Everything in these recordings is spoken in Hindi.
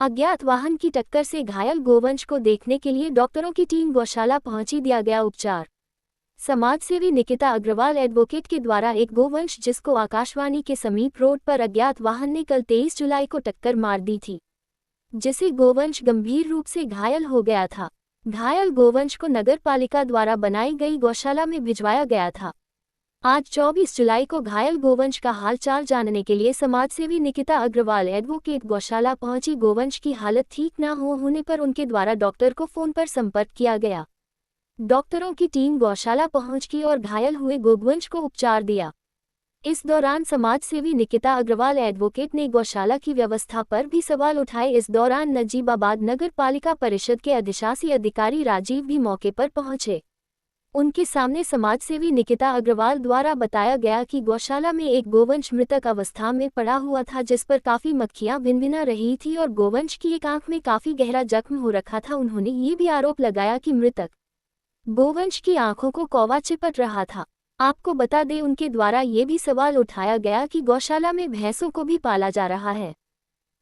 अज्ञात वाहन की टक्कर से घायल गोवंश को देखने के लिए डॉक्टरों की टीम गौशाला पहुंची, दिया गया उपचार। समाजसेवी निकिता अग्रवाल एडवोकेट के द्वारा एक गोवंश जिसको आकाशवाणी के समीप रोड पर अज्ञात वाहन ने कल 23 जुलाई को टक्कर मार दी थी, जिसे गोवंश गंभीर रूप से घायल हो गया था। घायल गोवंश को नगर पालिका द्वारा बनाई गई गौशाला में भिजवाया गया था। आज 24 जुलाई को घायल गोवंश का हालचाल जानने के लिए समाजसेवी निकिता अग्रवाल एडवोकेट गौशाला पहुंची। गोवंश की हालत ठीक न होने पर उनके द्वारा डॉक्टर को फोन पर संपर्क किया गया। डॉक्टरों की टीम गौशाला पहुंच गई और घायल हुए गोवंश को उपचार दिया। इस दौरान समाजसेवी निकिता अग्रवाल एडवोकेट ने गौशाला की व्यवस्था पर भी सवाल उठाए। इस दौरान नजीबाबाद नगर पालिका परिषद के अधिशासी अधिकारी राजीव भी मौके पर पहुंचे। उनके सामने समाजसेवी निकिता अग्रवाल द्वारा बताया गया कि गौशाला में एक गोवंश मृतक अवस्था में पड़ा हुआ था, जिस पर काफी मक्खियां भिनभिना रही थी और गोवंश की एक आंख में काफी गहरा जख्म हो रखा था। उन्होंने ये भी आरोप लगाया कि मृतक गोवंश की आंखों को कौवा चिपट रहा था। आपको बता दें, उनके द्वारा ये भी सवाल उठाया गया कि गौशाला में भैंसों को भी पाला जा रहा है,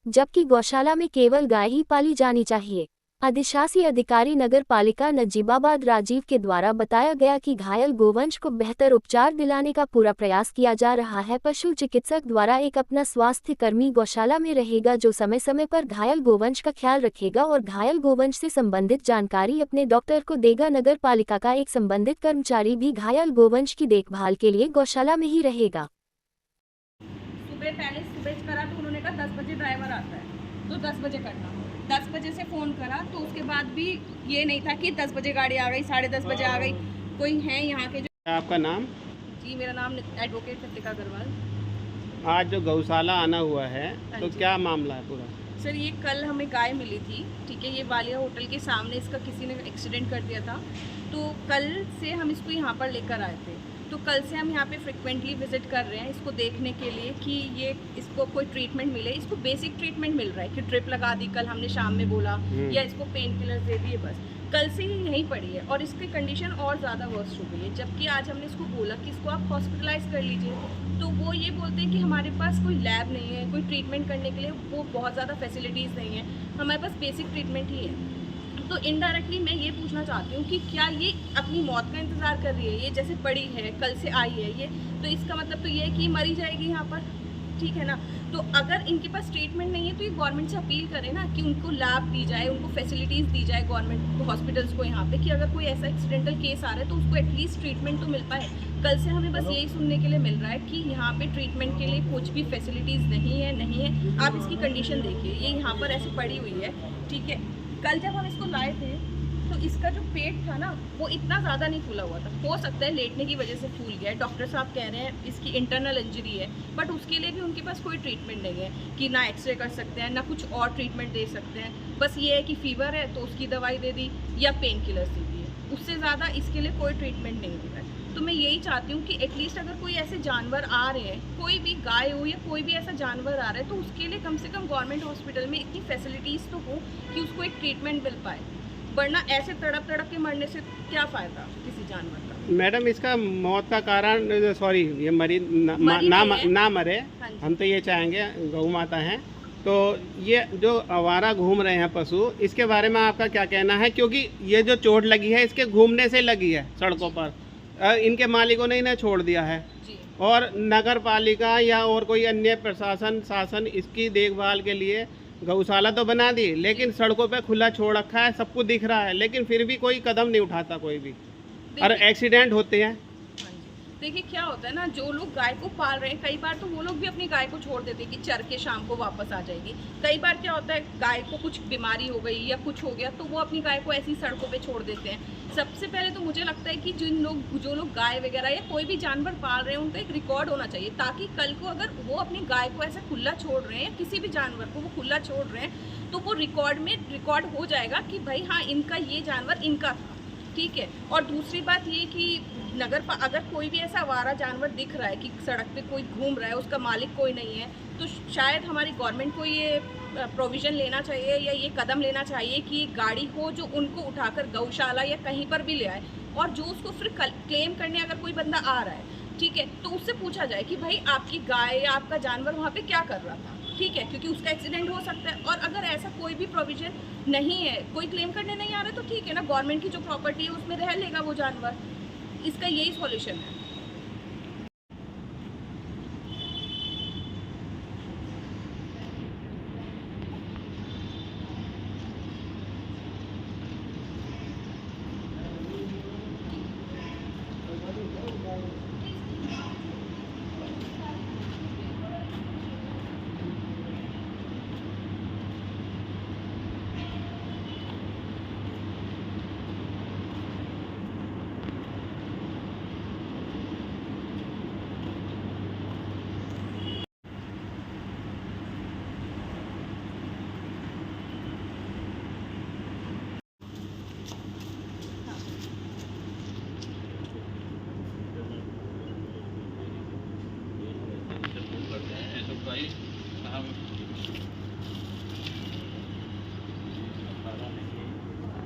जबकि गौशाला में केवल गाय ही पाली जानी चाहिए। अधिशासी अधिकारी नगर पालिका नजीबाबाद राजीव के द्वारा बताया गया कि घायल गोवंश को बेहतर उपचार दिलाने का पूरा प्रयास किया जा रहा है। पशु चिकित्सक द्वारा एक अपना स्वास्थ्य कर्मी गौशाला में रहेगा, जो समय समय पर घायल गोवंश का ख्याल रखेगा और घायल गोवंश से संबंधित जानकारी अपने डॉक्टर को देगा। नगर पालिका का एक संबंधित कर्मचारी भी घायल गोवंश की देखभाल के लिए गौशाला में ही रहेगा। सुबह करा तो उन्होंने कहा 10 बजे ड्राइवर आता है, तो 10 बजे करना। 10 बजे से फ़ोन करा तो उसके बाद भी ये नहीं था कि 10 बजे गाड़ी आ गई, 10:30 बजे आ गई। कोई है यहाँ के जो। आपका नाम? जी, मेरा नाम एडवोकेट निकिता अग्रवाल। आज जो गौशाला आना हुआ है तो क्या मामला है पूरा? सर, ये कल हमें गाय मिली थी, ठीक है। ये वालिया होटल के सामने इसका किसी ने एक्सीडेंट कर दिया था, तो कल से हम इसको यहाँ पर लेकर आए थे। तो कल से हम यहाँ पे फ्रिक्वेंटली विजिट कर रहे हैं इसको देखने के लिए कि ये इसको कोई ट्रीटमेंट मिले। इसको बेसिक ट्रीटमेंट मिल रहा है कि ट्रिप लगा दी, कल हमने शाम में बोला, या इसको पेन किलर दे दिए, बस। कल से ही यहीं पड़ी है और इसकी कंडीशन और ज़्यादा वर्स्ट हो गई है। जबकि आज हमने इसको बोला कि इसको आप हॉस्पिटलाइज कर लीजिए, तो वो ये बोलते हैं कि हमारे पास कोई लैब नहीं है, कोई ट्रीटमेंट करने के लिए वो बहुत ज़्यादा फैसिलिटीज़ नहीं है, हमारे पास बेसिक ट्रीटमेंट ही है। तो इनडायरेक्टली मैं ये पूछना चाहती हूँ कि क्या ये अपनी मौत का इंतज़ार कर रही है? ये जैसे पड़ी है, कल से आई है ये, तो इसका मतलब तो ये है कि मरी जाएगी यहाँ पर, ठीक है ना। तो अगर इनके पास ट्रीटमेंट नहीं है तो ये गवर्नमेंट से अपील करें ना कि उनको लैब दी जाए, उनको फैसिलिटीज़ दी जाए गवर्नमेंट हॉस्पिटल्स को यहाँ पे, कि अगर कोई ऐसा एक्सीडेंटल केस आ रहा है तो उसको एटलीस्ट ट्रीटमेंट तो मिल पाए। कल से हमें बस यही सुनने के लिए मिल रहा है कि यहाँ पे ट्रीटमेंट के लिए कुछ भी फैसिलिटीज़ नहीं है। आप इसकी कंडीशन देखिए, ये यहाँ पर ऐसी पड़ी हुई है, ठीक है। कल जब हम इसको लाए थे तो इसका जो पेट था ना, वो इतना ज़्यादा नहीं फूला हुआ था। हो सकता है लेटने की वजह से फूल गया है। डॉक्टर साहब कह रहे हैं इसकी इंटरनल इंजरी है, बट उसके लिए भी उनके पास कोई ट्रीटमेंट नहीं है कि ना एक्सरे कर सकते हैं, ना कुछ और ट्रीटमेंट दे सकते हैं। बस ये है कि फीवर है तो उसकी दवाई दे दी या पेन किलर्स दे दिए, उससे ज़्यादा इसके लिए कोई ट्रीटमेंट नहीं दे रहा है। तो मैं यही चाहती हूँ कि एटलीस्ट अगर कोई ऐसे जानवर आ रहे हैं, कोई भी गाय हो या कोई भी ऐसा जानवर आ रहा है, तो उसके लिए कम से कम गवर्नमेंट हॉस्पिटल में इतनी फैसिलिटीज़ तो हो कि उसको एक ट्रीटमेंट मिल पाए, वरना ऐसे तड़प के मरने से क्या फ़ायदा किसी जानवर का। मैडम, इसका मौत का कारण, सॉरी, ये मरीज ना मरे, हम तो ये चाहेंगे, गौ माता हैं, तो ये जो आवारा घूम रहे हैं पशु, इसके बारे में आपका क्या कहना है? क्योंकि ये जो चोट लगी है इसके घूमने से लगी है सड़कों पर, इनके मालिकों ने इन्हें छोड़ दिया है जी। और नगर पालिका या और कोई अन्य प्रशासन शासन इसकी देखभाल के लिए गौशाला तो बना दी, लेकिन सड़कों पे खुला छोड़ रखा है, सब कुछ दिख रहा है, लेकिन फिर भी कोई कदम नहीं उठाता कोई भी, और एक्सीडेंट होते हैं। देखिए क्या होता है ना, जो लोग गाय को पाल रहे हैं, कई बार तो वो लोग भी अपनी गाय को छोड़ देते हैं कि चर के शाम को वापस आ जाएगी। कई बार क्या होता है, गाय को कुछ बीमारी हो गई या कुछ हो गया तो वो अपनी गाय को ऐसी सड़कों पे छोड़ देते हैं। सबसे पहले तो मुझे लगता है कि जो लोग गाय वगैरह या कोई भी जानवर पाल रहे हैं, उनका एक रिकॉर्ड होना चाहिए, ताकि कल को अगर वो अपनी गाय को ऐसा खुला छोड़ रहे हैं, किसी भी जानवर को वो खुला छोड़ रहे हैं, तो वो रिकॉर्ड हो जाएगा कि भाई हाँ, इनका ये जानवर इनका था, ठीक है। और दूसरी बात ये कि अगर कोई भी ऐसा आवारा जानवर दिख रहा है कि सड़क पे कोई घूम रहा है, उसका मालिक कोई नहीं है, तो शायद हमारी गवर्नमेंट को ये प्रोविज़न लेना चाहिए या ये कदम लेना चाहिए कि गाड़ी हो जो उनको उठाकर गौशाला या कहीं पर भी ले आए, और जो उसको फिर क्लेम करने अगर कोई बंदा आ रहा है, ठीक है, तो उससे पूछा जाए कि भाई आपकी गाय या आपका जानवर वहाँ पे क्या कर रहा था। ठीक है, क्योंकि उसका एक्सीडेंट हो सकता है। और अगर ऐसा कोई भी प्रोविजन नहीं है, कोई क्लेम करने नहीं आ रहा, तो ठीक है ना, गवर्नमेंट की जो प्रॉपर्टी है उसमें रह लेगा वो जानवर। इसका यही सॉल्यूशन है।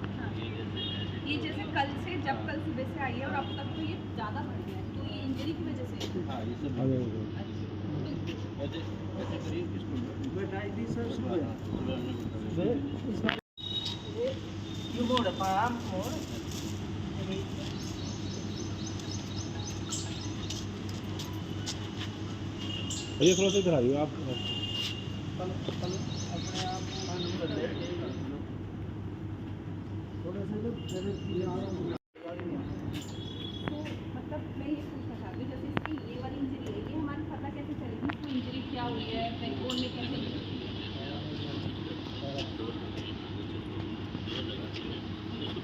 ये जैसे कल से, जब कल सुबह से आई है और अब तक तो ये ज़्यादा बढ़ गया है, तो ये इंजरी की वजह से है। भैया थोड़ा सा इधर आइए आप। तो मतलब मैं ये पूछना चाहती हूँ, जैसे इसकी ये वाली इंजरी है, ये हमारी पता कैसे चलेगी इसको इंजरी क्या हुई है, बैकबोन में कैसे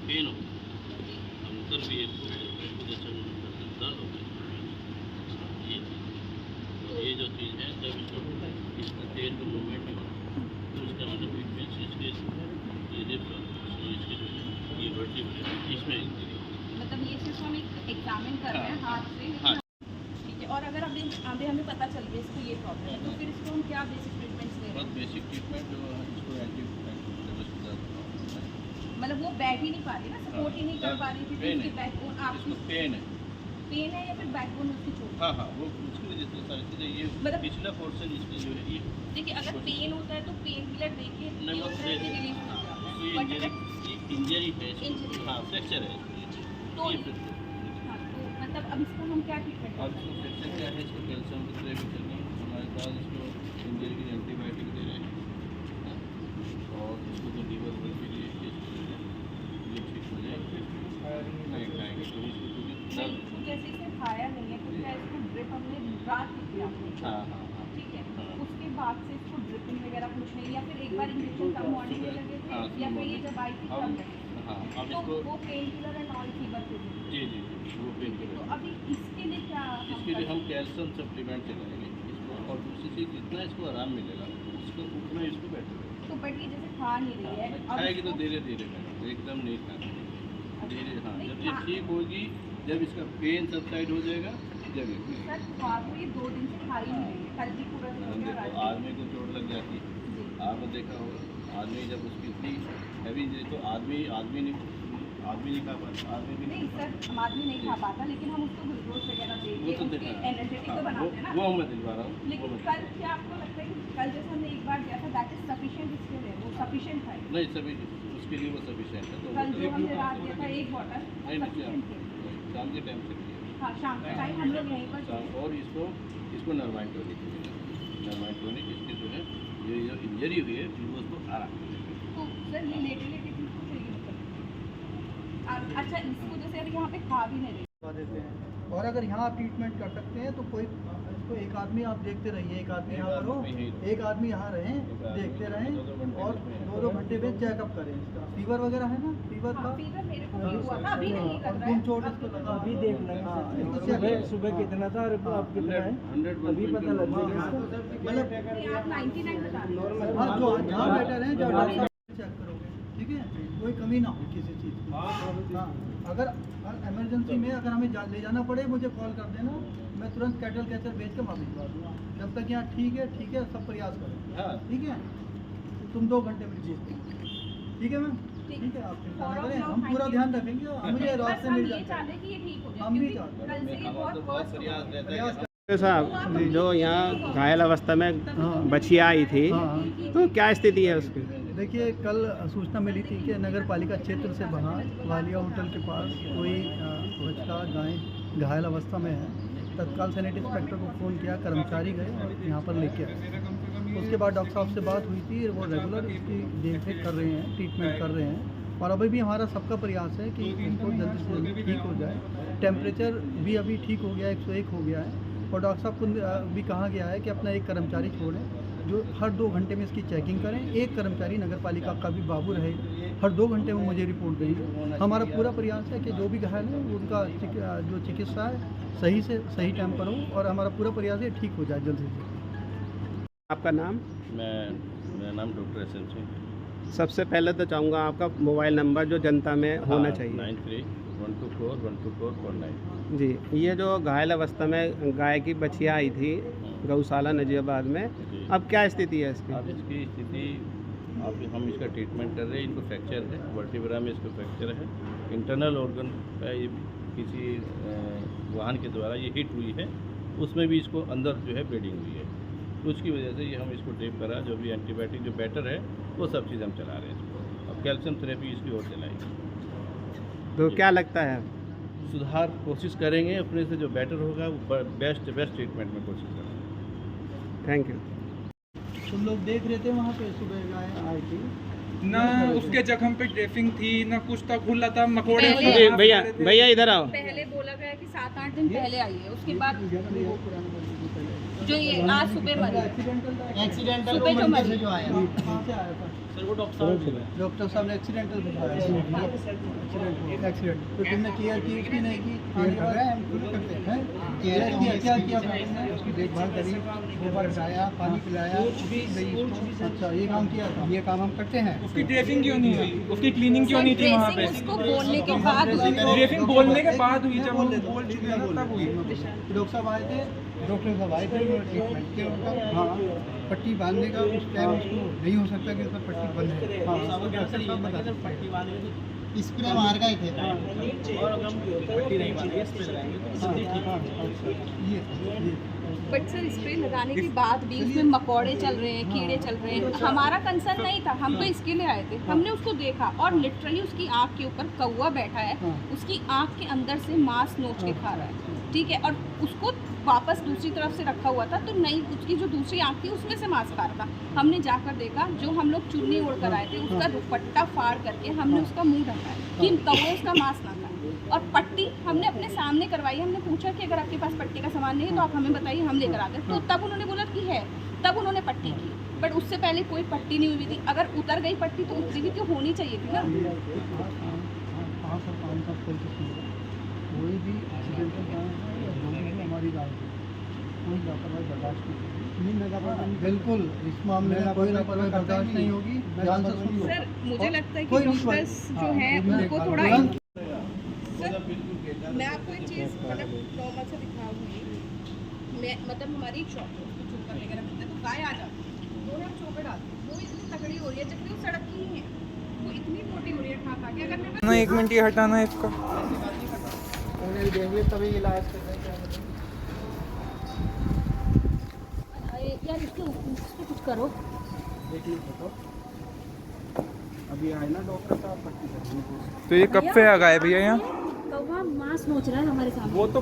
पेन हो अंतर भी एक दर्द हो ये जो चीज़ है, जब इसका तेल का मूवमेंट नहीं होता तो उसका मतलब वीकनेस इसके ये लिफ्ट इसके जो ये वर्टिब्रेट इसमें इंजरी। मतलब ये सिर्फ हम एक एग्जामिन कर रहे हैं हाथ से। हाँ। ठीक है, और अगर अभी हमें पता चल गया इसको ये प्रॉब्लम है, तो फिर इसको हम क्या बेसिक ट्रीटमेंट्स ले रहे बहुत हैं? बेसिक ट्रीटमेंट जो है इसको मतलब वो बैठ ही नहीं पा रही ना, सपोर्ट ही नहीं कर पा रही, क्योंकि पेन उसकी है, बैकबोन आपकी इसको पेन है। पेन है या फिर बैकबोन उसकी चोट? हाँ हाँ, वो उसकी वजह से सारी चीज़ें ये मतलब- पिछला पोर्शन इसका जो है ये देखिए, अगर पेन होता है तो पेन किलर देखिए नहीं, वो दे दे। रिलीफ हो जाता है। बट अगर इंजरी है इसको। Injury। हाँ, फ्रैक्चर है तो ये फ्रैक्चर। हाँ, तो मतलब अब इसको हम क्या ट्रीटमेंट अब इसको फ्रैक्चर क्या है, इसको कैल्शियम की थेरेपी चलनी है हमारे पास, इसको इंजरी की एंटीबायोटिक दे रहे हैं। हाँ, और इसको तो लीवर के लिए ये ठीक हो जाए, नहीं खाएंगे तो इसको क्योंकि दर्द। तो जैसे इसे खाया नहीं है, तो क्या इसको ड्रिप हमने रात की थी आपने? हाँ हाँ हाँ ठीक है, हाँ। उसके बाद से इसको ड्रिपिंग वगैरह कुछ नहीं, या फिर एक बार इंजेक्शन कम मॉर्निंग में लगे थे, हाँ, या फिर ये जब आई थी तब लगे? हाँ, अब तो इसको वो pain killer and all fever के लिए। जी जी वो पेन ठीक है, तो अभी इसके लिए क्या इसके लिए हम कैल्शियम सप्लीमेंट चलाएंगे इसको, और दूसरी चीज़ जितना इसको आराम मिलेगा उसको उतना इसको बेटर होगा। तो बट ये जैसे खा नहीं रही है, अब खाएगी तो इसको- धीरे धीरे एकदम नहीं खाना धीरे। हाँ, नहीं, जब ये खा- ठीक होगी, जब इसका पेन सबसाइड हो जाएगा जब ये सर खा तो ये 2 दिन से खा ही नहीं रही है, कल भी पूरा दिन हो गया, देखो रात आदमी को चोट लग जाती है, जी। आपने देखा होगा आदमी जब उसकी इतनी हैवी तो आदमी नहीं खा पाता, आदमी भी नहीं सर, हम आदमी नहीं खा पाता, लेकिन हम उसको ग्लूकोज वगैरह दे वो के तो उसके देखा एनर्जेटिक हाँ, तो बनाते हैं ना। वो मैं दिलवा रहा हूँ। लेकिन कल क्या आपको लगता है कि कल जैसे हमने एक बार दिया था, दैट इज सफिशिएंट इसके लिए, वो सफिशिएंट था? नहीं सभी उसके लिए वो सफिशिएंट है। तो कल जो हमने रात दिया था 1 बॉटल नहीं सफिशिएंट थे। शाम के टाइम से हाँ, शाम के टाइम हम लोग यहीं पर थे। और इसको नर्वाइन टॉनिक इसके जो है ये जो इंजरी हुई है वो उसको आराम मिलेगा। तो सर ये लेटे लेटे किसको चाहिए मतलब? अच्छा, इसको जैसे अभी यहाँ पे खा भी नहीं रही, देते हैं। और अगर यहाँ आप ट्रीटमेंट कर सकते हैं तो कोई इसको एक आदमी आप देखते रहिए, एक आदमी यहाँ पर हो, एक आदमी यहाँ रहें, देखते रहें और 2-2 घंटे में चेकअप करें इसका। फीवर वगैरह है ना, फीवर का? हाँ, फीवर मेरे को भी हुआ था, अभी नहीं लग और रहा खून है। चोट इसको लगा, अभी देख लेंगे। हाँ, इसको check सुबह करें। सुबह कितना था और अब कितना है 100 अभी पता लग जाएगा इसका। मतलब नहीं, आप 99 बता रहे हैं। हाँ, जो जहाँ बेटर है जहाँ डॉक्टर चेक करोगे, ठीक है, कोई कमी ना हो किसी चीज़ की। हाँ, अगर इमरजेंसी में अगर हमें ले जाना पड़े मुझे कॉल कर देना, मैं तुरंत कैटल कैचर भेज के वहाँ भिजवा दूँगा। जब तक यहाँ ठीक है सब प्रयास करो, हाँ ठीक है, तुम 2 घंटे में जीत ठीक है मैम, ठीक है, आप चिंता ना करें, हम पूरा ध्यान रखेंगे, मुझे रात बस से हम मिल ये जाता है। चाहते हैं कि ये ठीक हो जाए, हम भी क्योंकि चाहते हैं। कल से ये हमारा तो बहुत बहुत worst हो प्रयास गया। रहता है प्रयास कि साहब जो यहाँ घायल अवस्था में बछिया आई थी, तो क्या स्थिति है उसकी? देखिए, कल सूचना मिली थी कि नगर पालिका क्षेत्र से बाहर वालिया होटल के पास कोई बच्चा गाय घायल अवस्था में है। तत्काल सैनिटरी इंस्पेक्टर को फ़ोन किया, कर्मचारी गए और यहाँ पर लेके आए। उसके बाद डॉक्टर साहब से बात हुई थी, वो रेगुलर इसकी देखरेख कर रहे हैं, ट्रीटमेंट कर रहे हैं और अभी भी हमारा सबका प्रयास है कि इसको जल्दी से जल्दी ठीक हो जाए। टेम्परेचर भी अभी ठीक हो गया, 101 हो गया है और डॉक्टर साहब को भी कहा गया है कि अपना एक कर्मचारी छोड़ें जो हर 2 घंटे में इसकी चेकिंग करें। एक कर्मचारी नगर पालिका का भी बाबू रहे, हर 2 घंटे में मुझे रिपोर्ट देंगे। हमारा पूरा प्रयास है कि जो भी घायल है उनका जो चिकित्सा है सही से सही टाइम पर हो और हमारा पूरा प्रयास है ठीक हो जाए जल्द से जल्द। आपका नाम? मेरा नाम डॉक्टर एस एम सिंह। सबसे पहले तो चाहूँगा आपका मोबाइल नंबर जो जनता में होना चाहिए। 93-124-12449। जी, ये जो घायल अवस्था में गाय की बछिया आई थी गौशाला नजीबाबाद में, अब क्या स्थिति है इसकी? अब इसकी स्थिति, अब हम इसका ट्रीटमेंट कर रहे हैं। इनको फ्रैक्चर है, वर्टिब्रा में इसको फ्रैक्चर है। इंटरनल ऑर्गन का ये किसी वाहन के द्वारा ये हिट हुई है, उसमें भी इसको अंदर जो है ब्लीडिंग हुई है। तो उसकी वजह से ये हम इसको ड्रिप करा, जो भी एंटीबायोटिक जो बेटर है वो सब चीज़ हम चला रहे हैं इसको। अब कैल्शियम थेरेपी इसकी और चलाएंगे। तो क्या लगता है सुधार कोशिश करेंगे, अपने से जो बेटर होगा वो बेस्ट ट्रीटमेंट में कोशिश करेंगे। Thank you. तुम लोग देख रहे थे वहाँ पे सुबह गाय आई थी ना, उसके जख्म पे ड्रेसिंग थी ना, कुछ था खुला था, मकोड़े जी, भैया भैया इधर आओ। पहले बोला गया कि 7-8 दिन पहले आई है, उसके बाद जो ये आज सुबह मरी, एक्सीडेंटल सुबह जो मरी, जो आया कहाँ से आया था सर? वो डॉक्टर साहब ने एक्सीडेंटल बताया। एक्सीडेंट तो तुमने केयर की उसकी नहीं की? क्या किया? उसकी देखभाल करी, गोबर हटाया, पानी पिलाया, अच्छा ये काम किया था। ये काम हम करते हैं। उसकी ड्रेसिंग क्यों नहीं हुई? उसकी क्लीनिंग क्यों नहीं थी वहाँ पे? उसको बोलने के बाद ड्रेसिंग बोलने के बाद हुई, जब वो बोल चुके हैं तब हुई। डॉक्टर साहब आए थे, ट्रीटमेंट के उनका, हाँ पट्टी बांधने का उस टाइम उसको नहीं हो सकता कि उसका पट्टी बंद है। हाँ पट्टी बांधने स्प्रे मार गए थे और अगर हम पट्टी नहीं बांधे स्प्रे लगाएंगे। ये बट सर स्प्रे लगाने के बाद भी उसमें मकोड़े चल रहे हैं, कीड़े चल रहे हैं। हमारा कंसर्न नहीं था, हम तो इसके लिए आए थे। हमने उसको देखा और लिटरली उसकी आँख के ऊपर कौवा बैठा है, उसकी आँख के अंदर से मांस नोच के खा रहा है, ठीक है, और उसको वापस दूसरी तरफ से रखा हुआ था, तो नहीं उसकी जो दूसरी आँख थी उसमें से मांस खा रहा था। हमने जाकर देखा, जो हम लोग चुन्नी ओढ़ कर आए थे उसका दुपट्टा फाड़ करके हमने उसका मुँह ढकाया कि कौवे उसका मांस ना खाए। और पट्टी हमने अपने सामने करवाई। हमने पूछा कि अगर आपके पास पट्टी का सामान नहीं है तो आप हमें बताइए, हम लेकर आते। तो तब उन्होंने बोला कि है, तब उन्होंने पट्टी की, बट उससे पहले कोई पट्टी नहीं हुई थी। अगर उतर गई पट्टी तो उतरी भी तो होनी चाहिए थी ना। कोई भी एक्सीडेंटल काम है जो भी हमारी राय है, कोई लापरवाही बर्दाश्त नहीं। बिल्कुल इस मामले में कोई लापरवाही बर्दाश्त नहीं होगी। ध्यान से सुनिए सर, मुझे लगता है कि डॉक्टर्स जो हैं उनको थोड़ा, सर मैं आपको एक चीज़ मतलब नॉर्मल से दिखाऊंगी। मैं मतलब हमारी एक शॉप है, उसको चुप करने का रखते हैं तो गाय आ जाती है, वो हम चौपे डालते हैं, वो इतनी तगड़ी हो रही है जबकि वो सड़क की ही है, वो इतनी मोटी हो रही है खा कि अगर मैं ना 1 मिनट ये हटाना है इसका। उन्हें देंगे तभी इलाज करना है। यार इसको कुछ करो। अभी आए ना डॉक्टर साहब पट्टी करने को। तो ये कब से आ गए भैया यहाँ? कौवा मांस नोच रहा है हमारे सामने। वो तो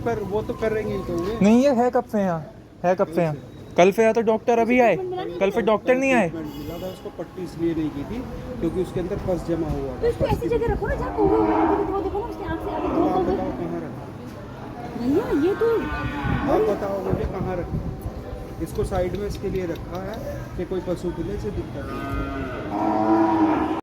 कर रही है। नहीं, ये है कब से यहाँ? है कब से यहाँ? कल से आया तो डॉक्टर अभी आए, कल फिर डॉक्टर नहीं आए। मिला था उसको पट्टी इसलिए नहीं की थी क्योंकि उसके अंदर पस जमा हुआ तो इसको ऐसी जगह रखो ना जहाँ कौवा वो देखो ना, उसके आँख से आगे 2 कौवे। कहाँ रखा? भैया ये तो आप बताओ मुझे कहाँ रखा? इसको साइड में इसके लिए रखा है कि कोई पशु के लिए से दिक्कत नहीं।